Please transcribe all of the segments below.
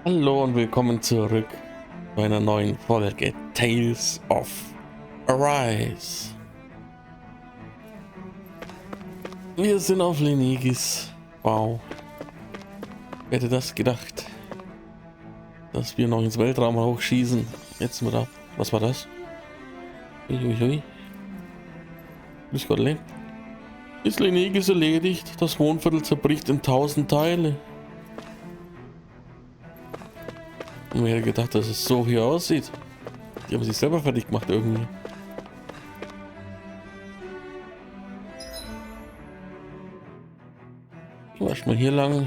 Hallo und willkommen zurück bei einer neuen Folge Tales of Arise. Wir sind auf Lenegis. Wow. Wer hätte das gedacht, dass wir noch ins Weltraum hochschießen? Jetzt mal da. Was war das? Uiuiui. Grüß Gott, Le. Ist Lenegis erledigt? Das Wohnviertel zerbricht in 1000 Teile. Und wer hätte gedacht, dass es so hier aussieht? Die haben sich selber fertig gemacht irgendwie. Erstmal hier lang.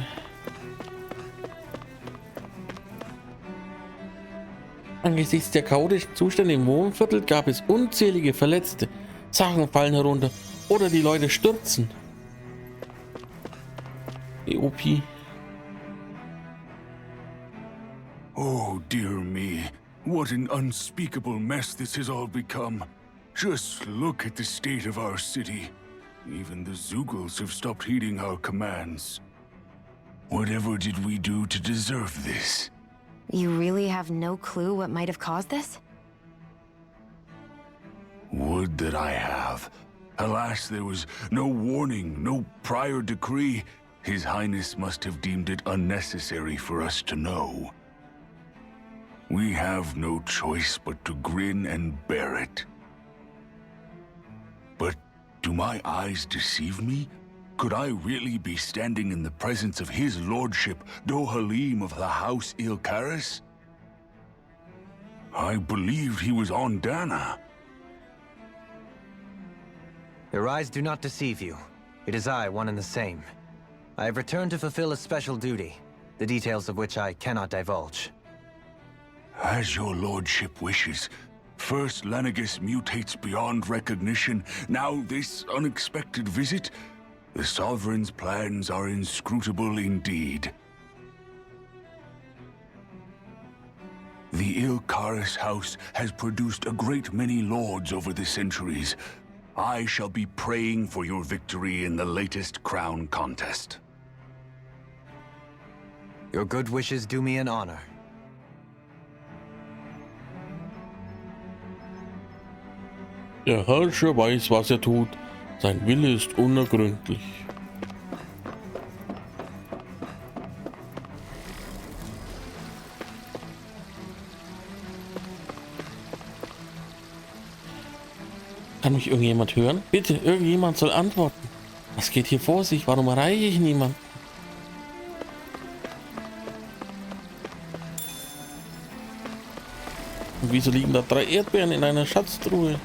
Angesichts der chaotischen Zustände im Wohnviertel gab es unzählige Verletzte. Sachen fallen herunter oder die Leute stürzen. EOP. Oh dear me, what an unspeakable mess this has all become. Just look at the state of our city. Even the Zugals have stopped heeding our commands. Whatever did we do to deserve this? You really have no clue what might have caused this? Would that I have. Alas, there was no warning, no prior decree. His Highness must have deemed it unnecessary for us to know. We have no choice but to grin and bear it. But do my eyes deceive me? Could I really be standing in the presence of his lordship, Dohalim of the House Ilkaris? I believed he was on Dana. Your eyes do not deceive you. It is I, one and the same. I have returned to fulfill a special duty, the details of which I cannot divulge. As your lordship wishes. First Lenegis mutates beyond recognition, now this unexpected visit. The Sovereign's plans are inscrutable indeed. The Ilkaris house has produced a great many lords over the centuries. I shall be praying for your victory in the latest crown contest. Your good wishes do me an honor. Der Herrscher weiß, was er tut. Sein Wille ist unergründlich. Kann mich irgendjemand hören? Bitte, irgendjemand soll antworten. Was geht hier vor sich? Warum erreiche ich niemanden? Und wieso liegen da 3 Erdbeeren in einer Schatztruhe?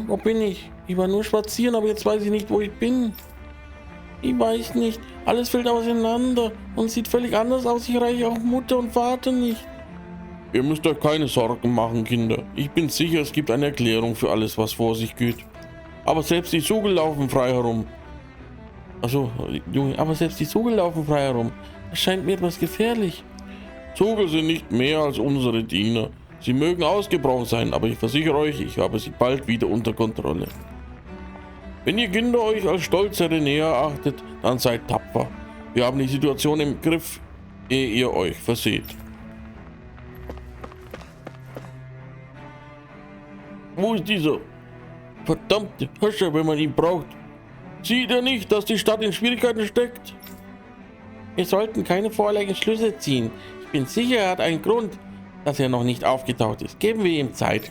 Wo bin ich? Ich war nur spazieren, aber jetzt weiß ich nicht, wo ich bin. Ich weiß nicht. Alles fällt auseinander und sieht völlig anders aus. Ich erreiche auch Mutter und Vater nicht. Ihr müsst euch keine Sorgen machen, Kinder. Ich bin sicher, es gibt eine Erklärung für alles, was vor sich geht. Aber selbst die Sugel laufen frei herum. Also, Junge, aber selbst die Sugel laufen frei herum. Das scheint mir etwas gefährlich. Sugel sind nicht mehr als unsere Diener. Sie mögen ausgebrochen sein, aber ich versichere euch, ich habe sie bald wieder unter Kontrolle. Wenn ihr Kinder euch als stolze Renäer erachtet, dann seid tapfer. Wir haben die Situation im Griff, ehe ihr euch verseht. Wo ist dieser verdammte Herrscher, wenn man ihn braucht? Sieht er nicht, dass die Stadt in Schwierigkeiten steckt? Wir sollten keine vorläufigen Schlüsse ziehen. Ich bin sicher, er hat einen Grund, dass er noch nicht aufgetaucht ist. Geben wir ihm Zeit.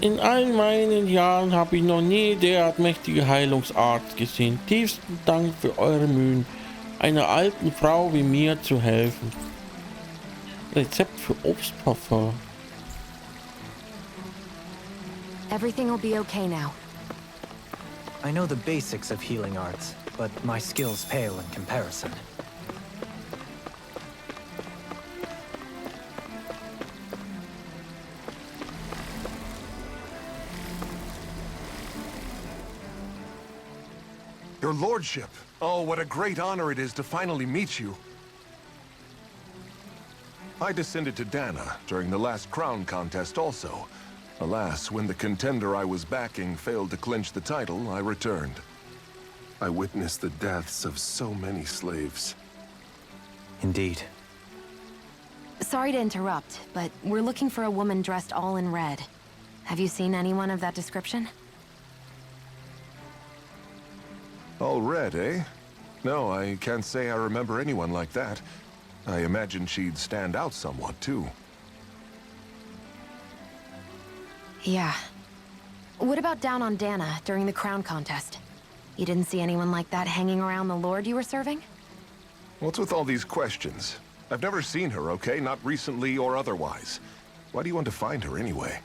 In all meinen Jahren habe ich noch nie derart mächtige Heilungsart gesehen. Tiefsten Dank für eure Mühen, einer alten Frau wie mir zu helfen. Rezept für Obstparfum. Everything will be okay now. I know the basics of healing arts, but my skills pale in comparison. Your lordship. Oh, what a great honor it is to finally meet you. I descended to Dana during the last crown contest also. Alas, when the contender I was backing failed to clinch the title, I returned. I witnessed the deaths of so many slaves. Indeed. Sorry to interrupt, but we're looking for a woman dressed all in red. Have you seen anyone of that description? All red, eh? No, I can't say I remember anyone like that. I imagine she'd stand out somewhat, too. Yeah. What about down on Dana during the crown contest? You didn't see anyone like that hanging around the lord you were serving? What's with all these questions? I've never seen her, okay? Not recently or otherwise. Why do you want to find her anyway?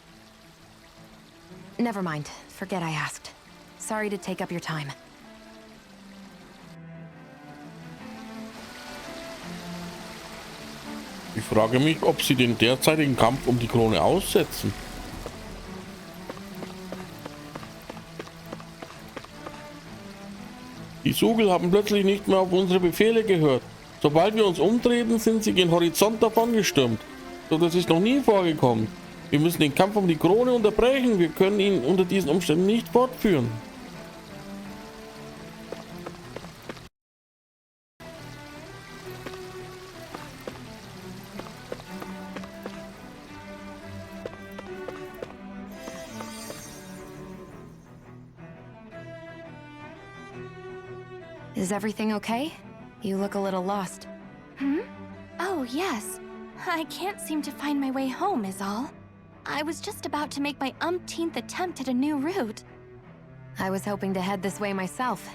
Never mind. Forget I asked. Sorry to take up your time. Ich frage mich, ob sie den derzeitigen Kampf um die Krone aussetzen. Die Sugel haben plötzlich nicht mehr auf unsere Befehle gehört. Sobald wir uns umdrehten, sind sie gen Horizont davongestürmt. So, das ist noch nie vorgekommen. Wir müssen den Kampf um die Krone unterbrechen. Wir können ihn unter diesen Umständen nicht fortführen. Is everything okay? You look a little lost. Oh, yes. I can't seem to find my way home, is all. I was just about to make my umpteenth attempt at a new route. I was hoping to head this way myself.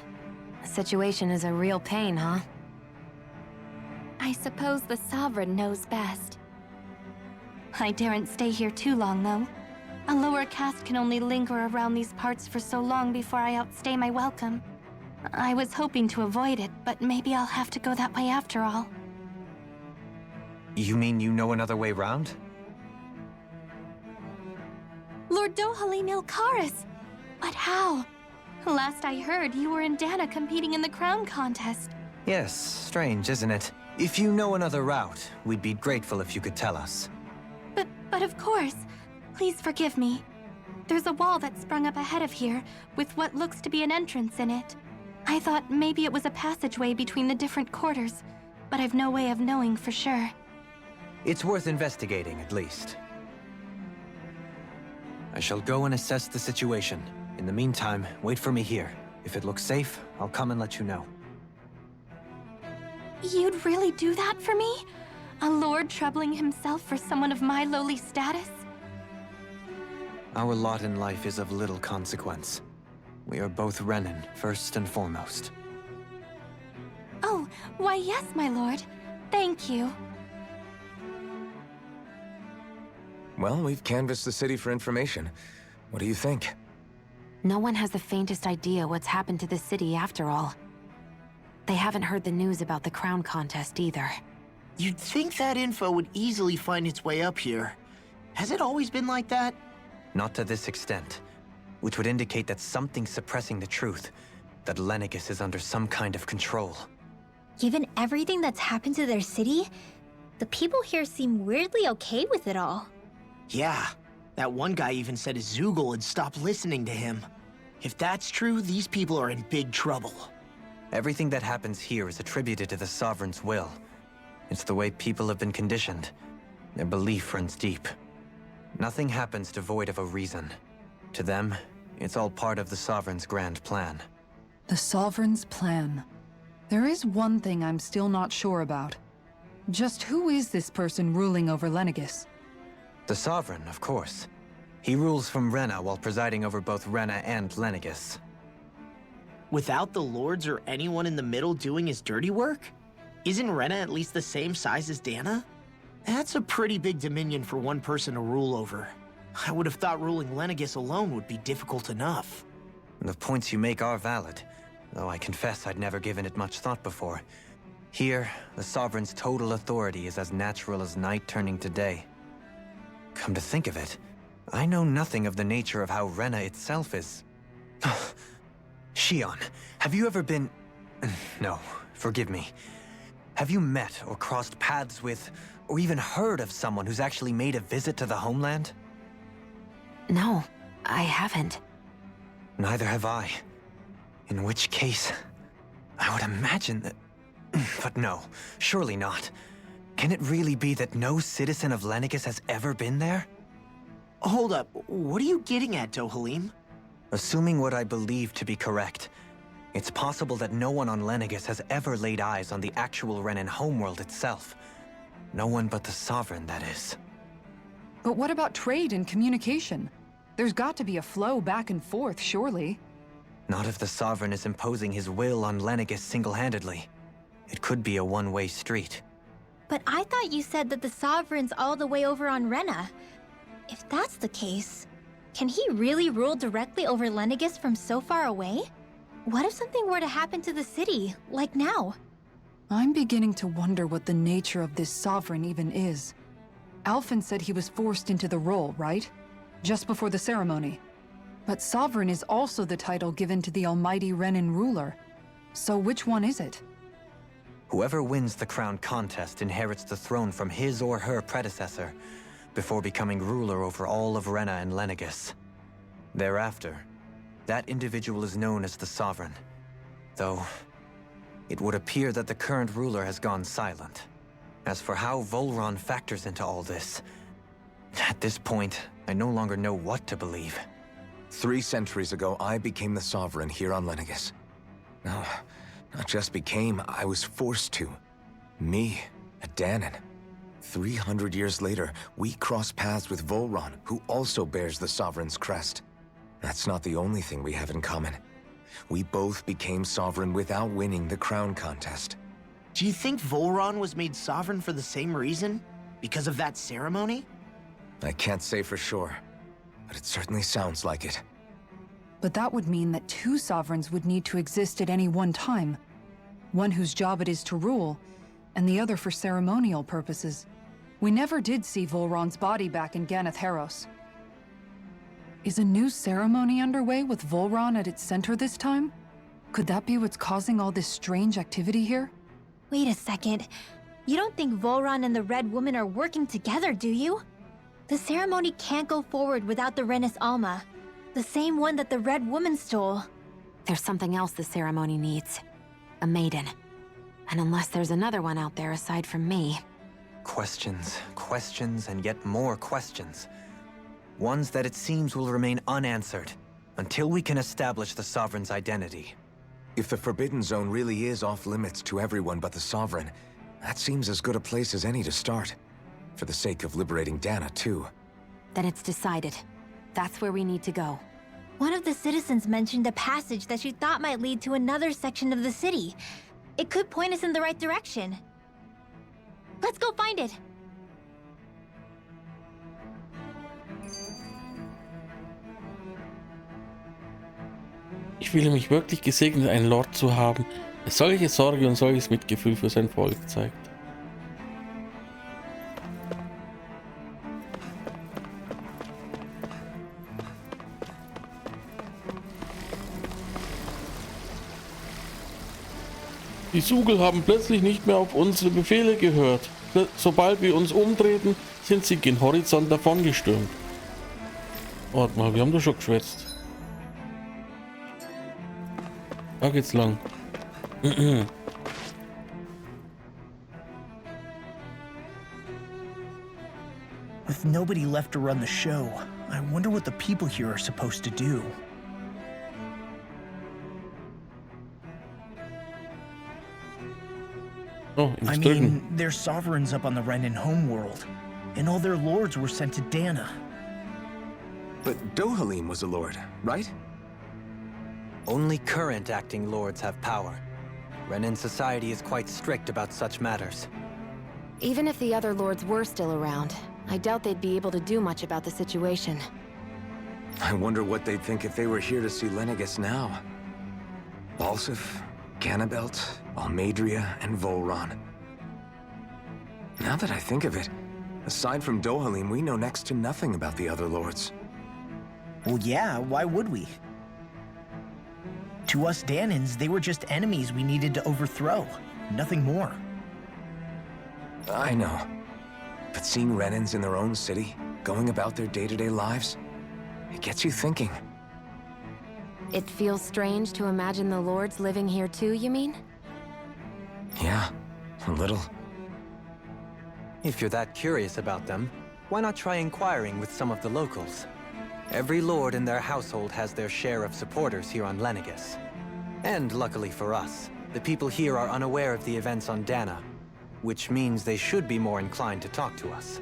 The situation is a real pain, huh? I suppose the Sovereign knows best. I daren't stay here too long, though. A lower caste can only linger around these parts for so long before I outstay my welcome. I was hoping to avoid it, but maybe I'll have to go that way after all. You mean you know another way round? Lord Dohalim Ilkaris! But how? Last I heard, you were in Dana competing in the crown contest. Yes, strange, isn't it? If you know another route, we'd be grateful if you could tell us. But of course. Please forgive me. There's a wall that sprung up ahead of here, with what looks to be an entrance in it. I thought maybe it was a passageway between the different quarters, but I've no way of knowing for sure. It's worth investigating, at least. I shall go and assess the situation. In the meantime, wait for me here. If it looks safe, I'll come and let you know. You'd really do that for me? A lord troubling himself for someone of my lowly status? Our lot in life is of little consequence. We are both Renan, first and foremost. Oh, why yes, my lord. Thank you. Well, we've canvassed the city for information. What do you think? No one has the faintest idea what's happened to the city after all. They haven't heard the news about the crown contest either. You'd think that info would easily find its way up here. Has it always been like that? Not to this extent, which would indicate that something's suppressing the truth, that Lenegis is under some kind of control. Given everything that's happened to their city, the people here seem weirdly okay with it all. Yeah, that one guy even said his Zoogle had stopped listening to him. If that's true, these people are in big trouble. Everything that happens here is attributed to the Sovereign's will. It's the way people have been conditioned. Their belief runs deep. Nothing happens devoid of a reason. To them, it's all part of the Sovereign's grand plan. The Sovereign's plan. There is one thing I'm still not sure about. Just who is this person ruling over Lenegis? The Sovereign, of course. He rules from Rena while presiding over both Rena and Lenegis. Without the lords or anyone in the middle doing his dirty work? Isn't Rena at least the same size as Dana? That's a pretty big dominion for one person to rule over. I would have thought ruling Lenegis alone would be difficult enough. The points you make are valid, though I confess I'd never given it much thought before. Here, the Sovereign's total authority is as natural as night turning to day. Come to think of it, I know nothing of the nature of how Rena itself is. Shion, have you ever been... No, forgive me. Have you met or crossed paths with, or even heard of someone who's actually made a visit to the homeland? No, I haven't. Neither have I. In which case, I would imagine that... But no, surely not. Can it really be that no citizen of Lenegis has ever been there? Hold up, what are you getting at, Dohalim? Assuming what I believe to be correct, it's possible that no one on Lenegis has ever laid eyes on the actual Renan homeworld itself. No one but the Sovereign, that is. But what about trade and communication? There's got to be a flow back and forth, surely. Not if the Sovereign is imposing his will on Lenegis single-handedly. It could be a one-way street. But I thought you said that the Sovereign's all the way over on Rena. If that's the case, can he really rule directly over Lenegis from so far away? What if something were to happen to the city, like now? I'm beginning to wonder what the nature of this Sovereign even is. Alphen said he was forced into the role, right? Just before the ceremony. But Sovereign is also the title given to the almighty Renan ruler. So which one is it? Whoever wins the crown contest inherits the throne from his or her predecessor, before becoming ruler over all of Rena and Lenegis. Thereafter, that individual is known as the Sovereign. Though, it would appear that the current ruler has gone silent. As for how Volron factors into all this, at this point, I no longer know what to believe. 3 centuries ago, I became the Sovereign here on Lenegis. No, not just became, I was forced to. Me, a Danon. 300 years later, we cross paths with Volron, who also bears the Sovereign's crest. That's not the only thing we have in common. We both became Sovereign without winning the crown contest. Do you think Volron was made sovereign for the same reason? Because of that ceremony? I can't say for sure, but it certainly sounds like it. But that would mean that 2 sovereigns would need to exist at any one time. One whose job it is to rule, and the other for ceremonial purposes. We never did see Volron's body back in Ganath Haros. Is a new ceremony underway with Volron at its center this time? Could that be what's causing all this strange activity here? Wait a second. You don't think Volron and the Red Woman are working together, do you? The ceremony can't go forward without the Renis Alma. The same one that the Red Woman stole. There's something else the ceremony needs. A maiden. And unless there's another one out there aside from me... Questions, questions, and yet more questions. Ones that it seems will remain unanswered, until we can establish the Sovereign's identity. If the Forbidden Zone really is off-limits to everyone but the Sovereign, that seems as good a place as any to start. For the sake of liberating Dana, too. Then it's decided. That's where we need to go. One of the citizens mentioned a passage that she thought might lead to another section of the city. It could point us in the right direction. Let's go find it! Ich fühle mich wirklich gesegnet, einen Lord zu haben, der solche Sorge und solches Mitgefühl für sein Volk zeigt. Die Sugel haben plötzlich nicht mehr auf unsere Befehle gehört. Sobald wir uns umdrehten, sind sie gen Horizont davongestürmt. Warte mal, wir haben doch schon geschwätzt. Da geht's lang. With nobody left to run the show, I wonder what the people here are supposed to do. Oh, I mean, there's sovereigns up on the Renan homeworld, and all their lords were sent to Dana. But Dohalim was a lord, right? Only current acting lords have power. Renan society is quite strict about such matters. Even if the other lords were still around, I doubt they'd be able to do much about the situation. I wonder what they'd think if they were here to see Lenegis now. Balsif, Ganabelt, Almadria, and Volron. Now that I think of it, aside from Dohalim, we know next to nothing about the other lords. Well, yeah, why would we? To us Danans, they were just enemies we needed to overthrow. Nothing more. I know. But seeing Renans in their own city, going about their day-to-day lives, it gets you thinking. It feels strange to imagine the lords living here too, you mean? Yeah, a little. If you're that curious about them, why not try inquiring with some of the locals? Every lord in their household has their share of supporters here on Lenegis. And luckily for us, the people here are unaware of the events on Dana, which means they should be more inclined to talk to us.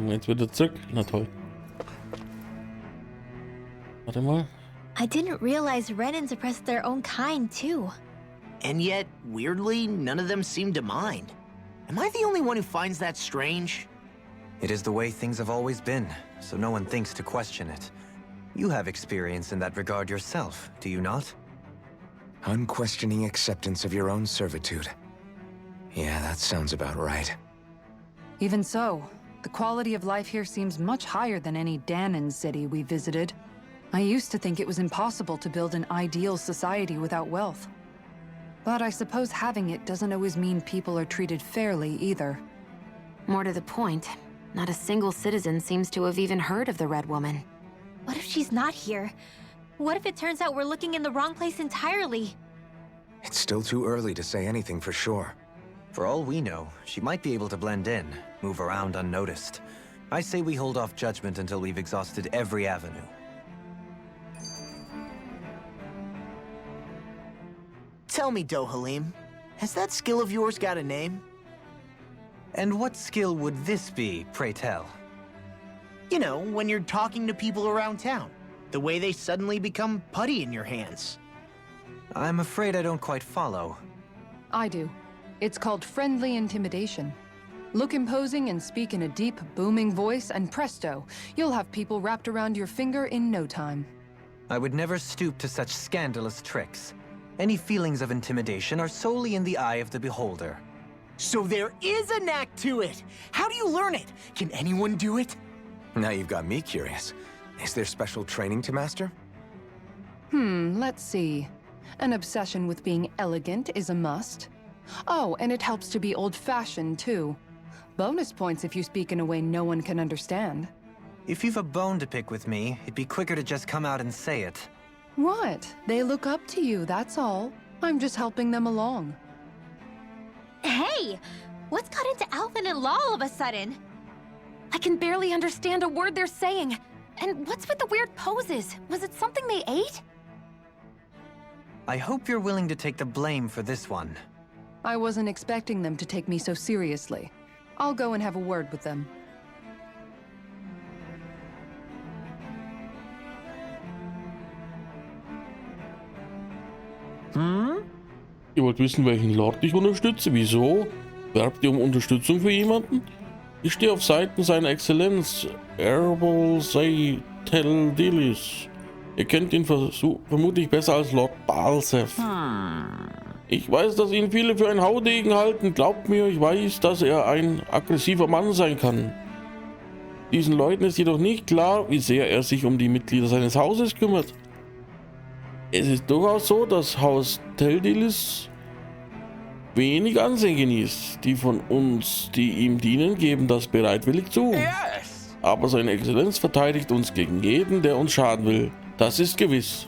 Jetzt wieder zurück. Na toll. Warte mal. I didn't realize Renans oppressed their own kind, too. And yet, weirdly, none of them seem to mind. Am I the only one who finds that strange? It is the way things have always been, so no one thinks to question it. You have experience in that regard yourself, do you not? Unquestioning acceptance of your own servitude. Yeah, that sounds about right. Even so, the quality of life here seems much higher than any Danan city we visited. I used to think it was impossible to build an ideal society without wealth. But I suppose having it doesn't always mean people are treated fairly either. More to the point, not a single citizen seems to have even heard of the Red Woman. What if she's not here? What if it turns out we're looking in the wrong place entirely? It's still too early to say anything for sure. For all we know, she might be able to blend in, move around unnoticed. I say we hold off judgment until we've exhausted every avenue. Tell me, Dohalim, has that skill of yours got a name? And what skill would this be, pray tell? You know, when you're talking to people around town. The way they suddenly become putty in your hands. I'm afraid I don't quite follow. I do. It's called friendly intimidation. Look imposing and speak in a deep, booming voice, and presto, you'll have people wrapped around your finger in no time. I would never stoop to such scandalous tricks. Any feelings of intimidation are solely in the eye of the beholder. So there is a knack to it! How do you learn it? Can anyone do it? Now you've got me curious. Is there special training to master? Let's see. An obsession with being elegant is a must. Oh, and it helps to be old-fashioned, too. Bonus points if you speak in a way no one can understand. If you've a bone to pick with me, it'd be quicker to just come out and say it. What? They look up to you, that's all. I'm just helping them along. Hey! What's got into Alvin and Law all of a sudden? I can barely understand a word they're saying. And what's with the weird poses? Was it something they ate? I hope you're willing to take the blame for this one. I wasn't expecting them to take me so seriously. I'll go and have a word with them. Ihr wollt wissen, welchen Lord ich unterstütze? Wieso? Werbt ihr um Unterstützung für jemanden? Ich stehe auf Seiten seiner Exzellenz, Erkunden. Ihr kennt ihn vermutlich besser als Lord Balsef. Ich weiß, dass ihn viele für einen Haudegen halten. Glaubt mir, ich weiß, dass er ein aggressiver Mann sein kann. Diesen Leuten ist jedoch nicht klar, wie sehr er sich um die Mitglieder seines Hauses kümmert. Es ist durchaus so, dass Haus Teldilis wenig Ansehen genießt. Die von uns, die ihm dienen, geben das bereitwillig zu. Aber seine Exzellenz verteidigt uns gegen jeden, der uns schaden will. Das ist gewiss.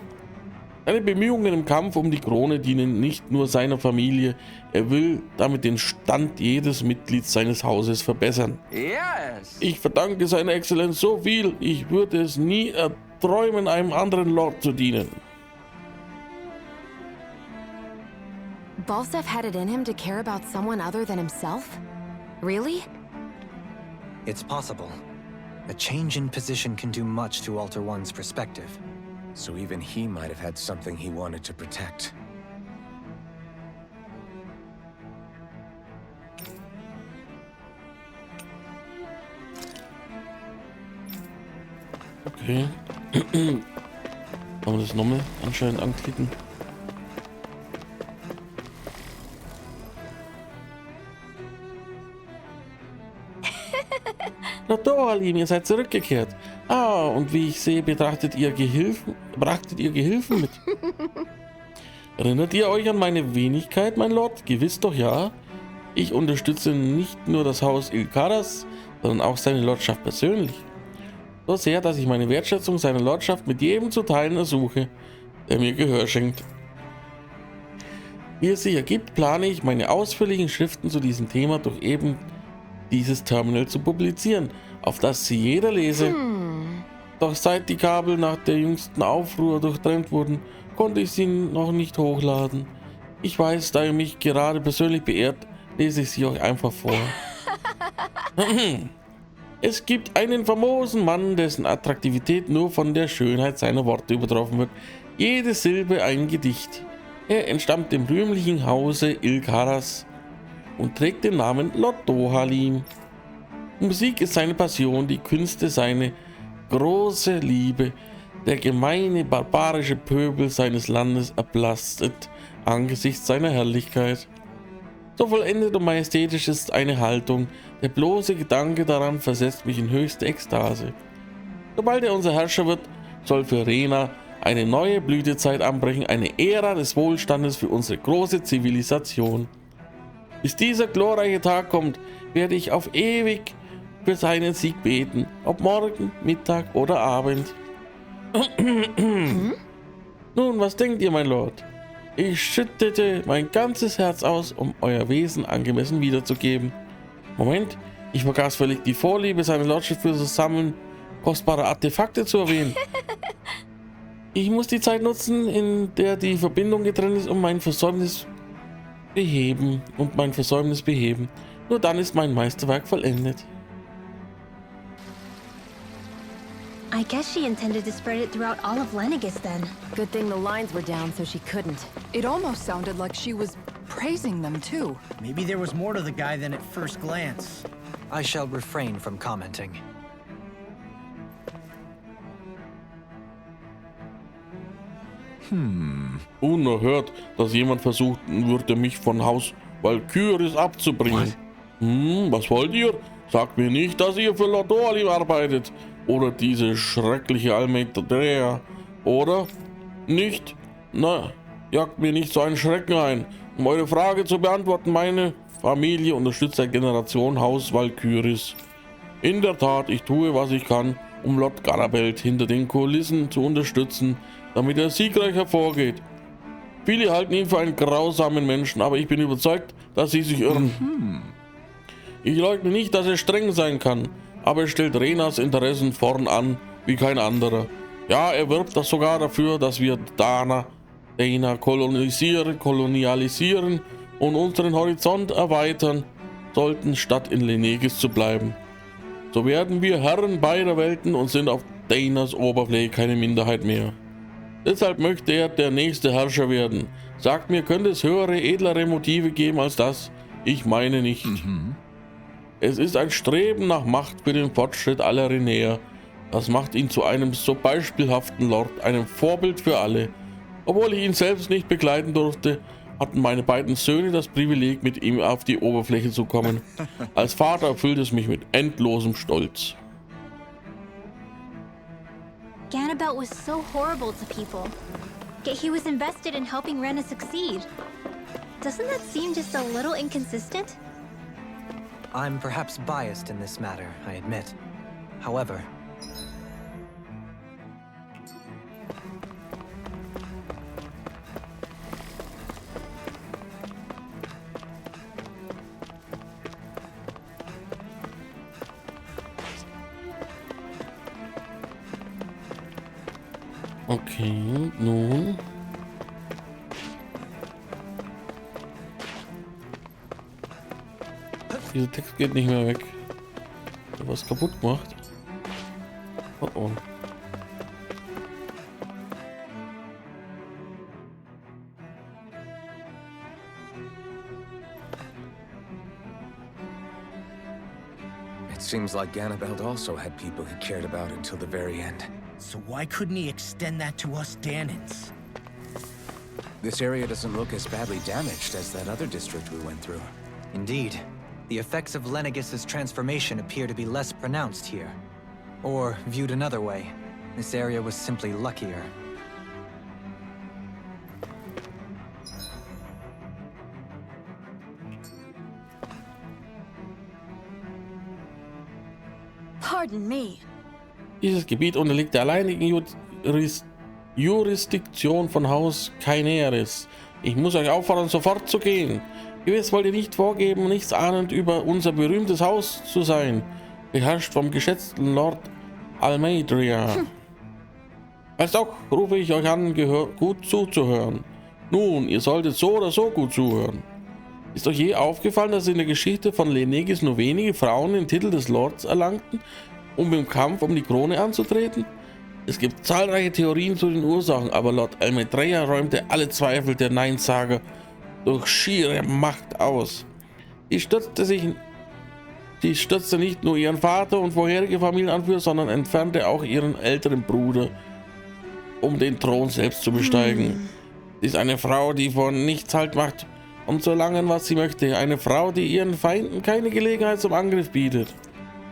Seine Bemühungen im Kampf um die Krone dienen nicht nur seiner Familie, er will damit den Stand jedes Mitglieds seines Hauses verbessern. Ich verdanke seiner Exzellenz so viel, ich würde es nie erträumen, einem anderen Lord zu dienen. Balsef had it in him to care about someone other than himself? Really? It's possible. A change in position can do much to alter one's perspective. So even he might have had something he wanted to protect. Okay. Kann man das nochmal anscheinend anklicken? Na doch, Alim, ihr seid zurückgekehrt. Ah, und wie ich sehe, brachtet ihr Gehilfen mit. Erinnert ihr euch an meine Wenigkeit, mein Lord? Gewiss doch, ja. Ich unterstütze nicht nur das Haus Ilkaras, sondern auch seine Lordschaft persönlich. So sehr, dass ich meine Wertschätzung seiner Lordschaft mit jedem zu teilen ersuche, der mir Gehör schenkt. Wie es sich ergibt, plane ich, meine ausführlichen Schriften zu diesem Thema durch eben dieses Terminal zu publizieren, auf das sie jeder lese. Doch seit die Kabel nach der jüngsten Aufruhr durchtrennt wurden, konnte ich sie noch nicht hochladen. Ich weiß, da ihr mich gerade persönlich beehrt, lese ich sie euch einfach vor. Es gibt einen famosen Mann, dessen Attraktivität nur von der Schönheit seiner Worte übertroffen wird. Jede Silbe ein Gedicht. Er entstammt dem rühmlichen Hause Ilkaras und trägt den Namen Lord Dohalim. Musik ist seine Passion, die Künste seine große Liebe. Der gemeine, barbarische Pöbel seines Landes erblastet angesichts seiner Herrlichkeit. So vollendet und majestätisch ist eine Haltung, der bloße Gedanke daran versetzt mich in höchste Ekstase. Sobald er unser Herrscher wird, soll für Rena eine neue Blütezeit anbrechen, eine Ära des Wohlstandes für unsere große Zivilisation. Bis dieser glorreiche Tag kommt, werde ich auf ewig für seinen Sieg beten, ob morgen, Mittag oder Abend. Nun, was denkt ihr, mein Lord? Ich schüttete mein ganzes Herz aus, um euer Wesen angemessen wiederzugeben. Moment, ich vergaß völlig die Vorliebe seiner Lordschaft für das Sammeln kostbarer Artefakte zu erwähnen. Ich muss die Zeit nutzen, in der die Verbindung getrennt ist, um mein Versäumnis beheben. Nur dann ist mein Meisterwerk vollendet. I guess she intended to spread it throughout all of Lenegis then. Good thing the lines were down so she couldn't. It almost sounded like she was praising them too. Maybe there was more to the guy than at first glance. I shall refrain from commenting. Unerhört, dass jemand versuchen würde, mich von Haus Valkyries abzubringen. Was wollt ihr? Sagt mir nicht, dass ihr für Lord Dohalim arbeitet. Oder diese schreckliche Almeida. Oder? Nicht? Na, jagt mir nicht so einen Schrecken ein. Um eure Frage zu beantworten, meine Familie unterstützt seit Generation Haus Valkyries. In der Tat, ich tue, was ich kann, um Lord Garabelt hinter den Kulissen zu unterstützen, damit er siegreich hervorgeht. Viele halten ihn für einen grausamen Menschen, aber ich bin überzeugt, dass sie sich irren. Ich leugne nicht, dass er streng sein kann, aber er stellt Renas Interessen vorn an wie kein anderer. Ja, er wirbt das sogar dafür, dass wir Dana kolonialisieren und unseren Horizont erweitern sollten, statt in Lenegis zu bleiben. So werden wir Herren beider Welten und sind auf Danas Oberfläche keine Minderheit mehr. Deshalb möchte er der nächste Herrscher werden. Sagt mir, könnte es höhere, edlere Motive geben als das? Ich meine nicht. Es ist ein Streben nach Macht für den Fortschritt aller Renäer. Das macht ihn zu einem so beispielhaften Lord, einem Vorbild für alle. Obwohl ich ihn selbst nicht begleiten durfte, hatten meine beiden Söhne das Privileg, mit ihm auf die Oberfläche zu kommen. Als Vater erfüllt es mich mit endlosem Stolz. Ganabelt was so horrible to people. Yet he was invested in helping Rena succeed. Doesn't that seem just a little inconsistent? I'm perhaps biased in this matter, I admit. However, Okay, nun. Dieser Text geht nicht mehr weg. Ich hab was kaputt gemacht. Oh oh. It's Seems like Ganabelt also had people he cared about until the very end. So why couldn't he extend that to us Danans? This area doesn't look as badly damaged as that other district we went through. Indeed. The effects of Lenegis's transformation appear to be less pronounced here. Or, viewed another way, this area was simply luckier. Pardon me. Dieses Gebiet unterliegt der alleinigen Jurisdiktion von Haus Kaineris. Ich muss euch auffordern, sofort zu gehen. Gewiss wollt ihr nicht vorgeben, nichts ahnend über unser berühmtes Haus zu sein, beherrscht vom geschätzten Lord Almeidria. Als auch rufe ich euch an, gut zuzuhören. Nun, ihr solltet so oder so gut zuhören. Ist euch je aufgefallen, dass in der Geschichte von Lenegis nur wenige Frauen den Titel des Lords erlangten, um im Kampf um die Krone anzutreten? Es gibt zahlreiche Theorien zu den Ursachen, aber Lord Almeidria räumte alle Zweifel der Neinsager durch schiere Macht aus. Die stützte nicht nur ihren Vater und vorherige Familienanführer, sondern entfernte auch ihren älteren Bruder, um den Thron selbst zu besteigen. Sie ist eine Frau, die von nichts Halt macht und zu erlangen, was sie möchte. Eine Frau, die ihren Feinden keine Gelegenheit zum Angriff bietet.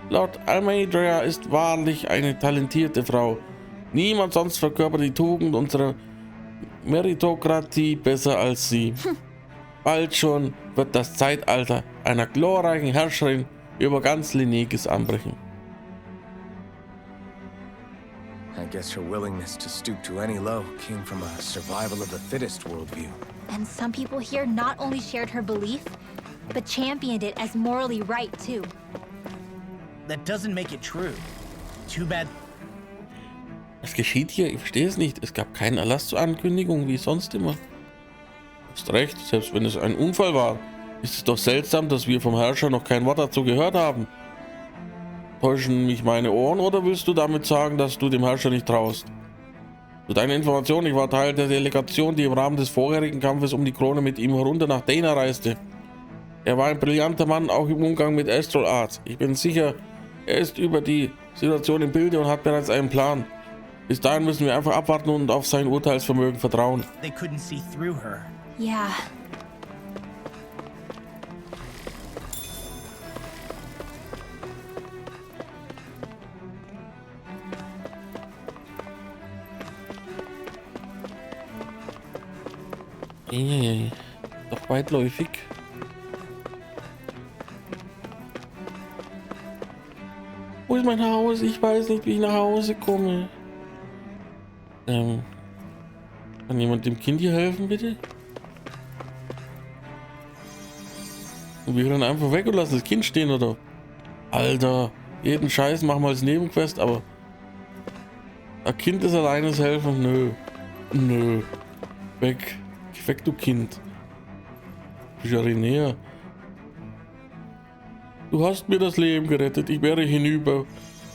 Lord Almeidria ist wahrlich eine talentierte Frau. Niemand sonst verkörpert die Tugend unserer Meritokratie besser als sie. Bald schon wird das Zeitalter einer glorreichen Herrscherin über ganz Lenegis anbrechen. I guess her willingness to stoop to any low came from a survival of the fittest worldview. And some people here not only shared her belief, but championed it as morally right too. That doesn't make it true. Too bad. Was geschieht hier? Ich verstehe es nicht. Es gab keinen Erlass zur Ankündigung, wie sonst immer. Du hast recht, selbst wenn es ein Unfall war, ist es doch seltsam, dass wir vom Herrscher noch kein Wort dazu gehört haben. Täuschen mich meine Ohren oder willst du damit sagen, dass du dem Herrscher nicht traust? Zu deiner Information, ich war Teil der Delegation, die im Rahmen des vorherigen Kampfes um die Krone mit ihm herunter nach Dana reiste. Er war ein brillanter Mann, auch im Umgang mit Astral Arts. Ich bin sicher, er ist über die Situation im Bilde und hat bereits einen Plan. Bis dahin müssen wir einfach abwarten und auf sein Urteilsvermögen vertrauen. They couldn't see through her. Yeah. Doch weitläufig. Wo ist mein Haus? Ich weiß nicht, wie ich nach Hause komme. Kann jemand dem Kind hier helfen, bitte? Und wir rennen einfach weg und lassen das Kind stehen, oder? Alter, jeden Scheiß machen wir als Nebenquest, aber ein Kind ist alleine helfen? Nö. Nö. Weg. Geh weg, du Kind. Jarinea. Du hast mir das Leben gerettet. Ich wäre hinüber.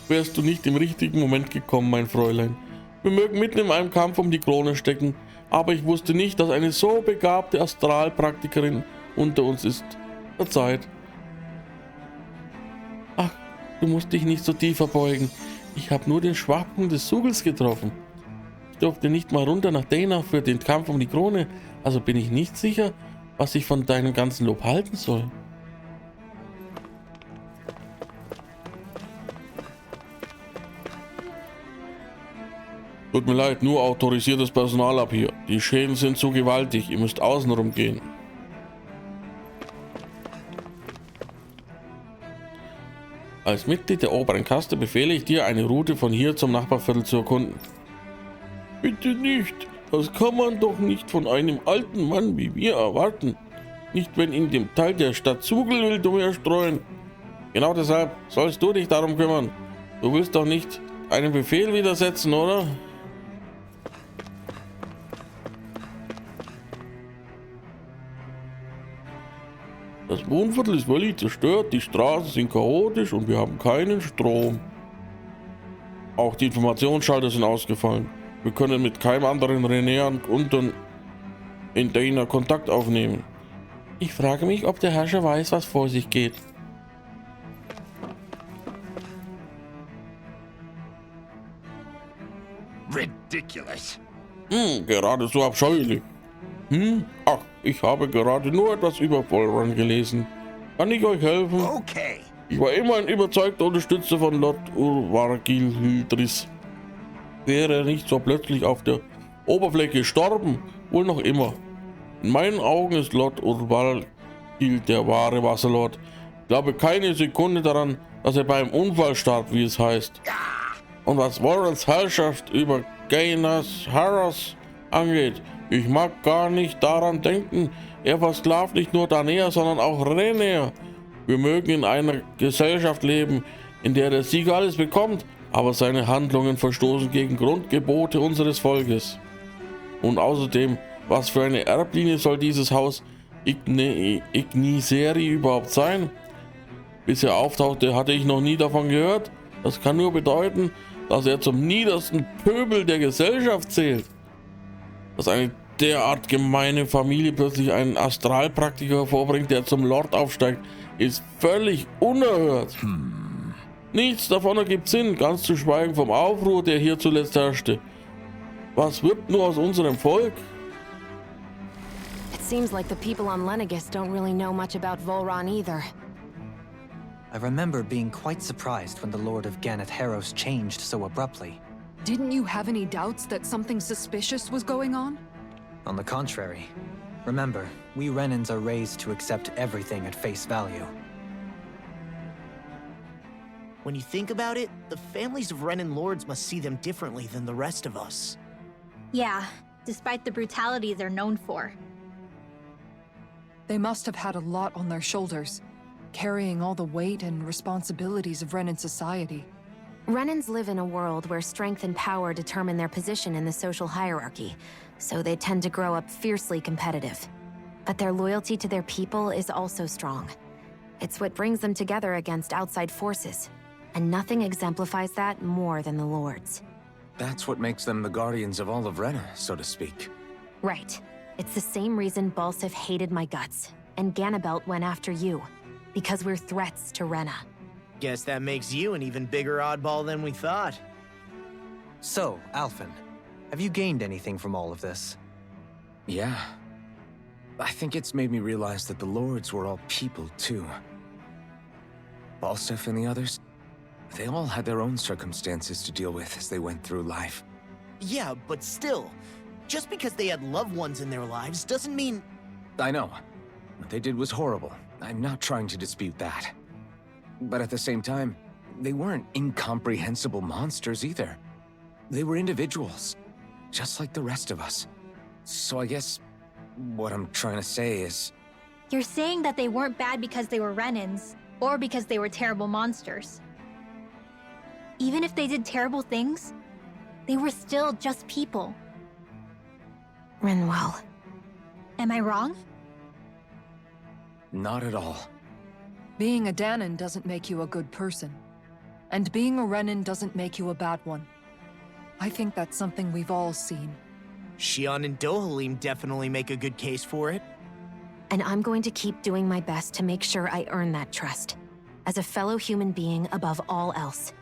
Wärst du nicht im richtigen Moment gekommen, mein Fräulein. Wir mögen mitten in einem Kampf um die Krone stecken, aber ich wusste nicht, dass eine so begabte Astralpraktikerin unter uns ist. Verzeiht. Ach, du musst dich nicht so tief verbeugen. Ich habe nur den Schwachpunkt des Sugels getroffen. Ich durfte nicht mal runter nach Dana für den Kampf um die Krone, also bin ich nicht sicher, was ich von deinem ganzen Lob halten soll. Tut mir leid, nur autorisiertes Personal ab hier. Die Schäden sind zu gewaltig, ihr müsst außenrum gehen. Als Mitglied der oberen Kaste befehle ich dir, eine Route von hier zum Nachbarviertel zu erkunden. Bitte nicht, das kann man doch nicht von einem alten Mann wie wir erwarten. Nicht, wenn in dem Teil der Stadt Zugelwild umherstreuen. Genau deshalb sollst du dich darum kümmern. Du willst doch nicht einem Befehl widersetzen, oder? Das Wohnviertel ist völlig zerstört, die Straßen sind chaotisch und wir haben keinen Strom. Auch die Informationsschalter sind ausgefallen. Wir können mit keinem anderen Renäern unten in Dana Kontakt aufnehmen. Ich frage mich, ob der Herrscher weiß, was vor sich geht. ridiculous. Gerade so abscheulich. Ach, ich habe gerade nur etwas über Volrun gelesen. Kann ich euch helfen? Okay. Ich war immer ein überzeugter Unterstützer von Lord Urvargil-Hildris. Wäre er nicht so plötzlich auf der Oberfläche gestorben, wohl noch immer. In meinen Augen ist Lord Urvargil der wahre Wasserlord. Ich glaube keine Sekunde daran, dass er beim Unfall starb, wie es heißt. Und was Warrens Herrschaft über Gainas Harras angeht, ich mag gar nicht daran denken. Er versklavt nicht nur Danea, sondern auch Renea. Wir mögen in einer Gesellschaft leben, in der der Sieger alles bekommt, aber seine Handlungen verstoßen gegen Grundgebote unseres Volkes. Und außerdem, was für eine Erblinie soll dieses Haus Igniseri überhaupt sein? Bis er auftauchte, hatte ich noch nie davon gehört. Das kann nur bedeuten, dass er zum niedersten Pöbel der Gesellschaft zählt. Dass eine derart gemeine Familie plötzlich einen Astralpraktiker hervorbringt, der zum Lord aufsteigt, ist völlig unerhört. Nichts davon ergibt Sinn, ganz zu schweigen vom Aufruhr, der hier zuletzt herrschte. Was wird nur aus unserem Volk? It seems like the people on Lenegis don't really know much about Volron either. I remember being quite surprised when the Lord of Ganath Harros changed so abruptly. Didn't you have any doubts that something suspicious was going on? On the contrary. Remember, we Renans are raised to accept everything at face value. When you think about it, the families of Renan lords must see them differently than the rest of us. Yeah, despite the brutality they're known for. They must have had a lot on their shoulders, carrying all the weight and responsibilities of Renan society. Renans live in a world where strength and power determine their position in the social hierarchy, so they tend to grow up fiercely competitive. But their loyalty to their people is also strong. It's what brings them together against outside forces, and nothing exemplifies that more than the Lords. That's what makes them the guardians of all of Rena, so to speak. Right. It's the same reason Balsif hated my guts, and Ganabelt went after you. Because we're threats to Rena. Guess that makes you an even bigger oddball than we thought. So, Alphen, have you gained anything from all of this? Yeah. I think it's made me realize that the Lords were all people, too. Balsif and the others, they all had their own circumstances to deal with as they went through life. Yeah, but still, just because they had loved ones in their lives doesn't mean... I know. What they did was horrible. I'm not trying to dispute that. But at the same time, they weren't incomprehensible monsters either. They were individuals, just like the rest of us. So I guess what I'm trying to say is... You're saying that they weren't bad because they were Renans, or because they were terrible monsters. Even if they did terrible things, they were still just people. Rinwell. Am I wrong? Not at all. Being a Danon doesn't make you a good person. And being a Renan doesn't make you a bad one. I think that's something we've all seen. Shion and Dohalim definitely make a good case for it. And I'm going to keep doing my best to make sure I earn that trust. As a fellow human being above all else.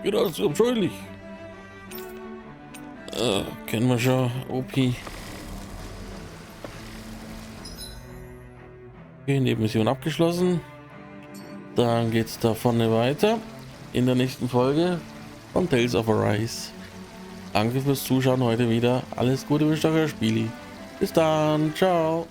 Geht alles abscheulich. Kennen wir schon, OP. Okay, Nebenmission abgeschlossen. Dann geht's da vorne weiter. In der nächsten Folge von Tales of Arise. Danke fürs Zuschauen heute wieder. Alles Gute wünscht euer Spieli. Bis dann. Ciao.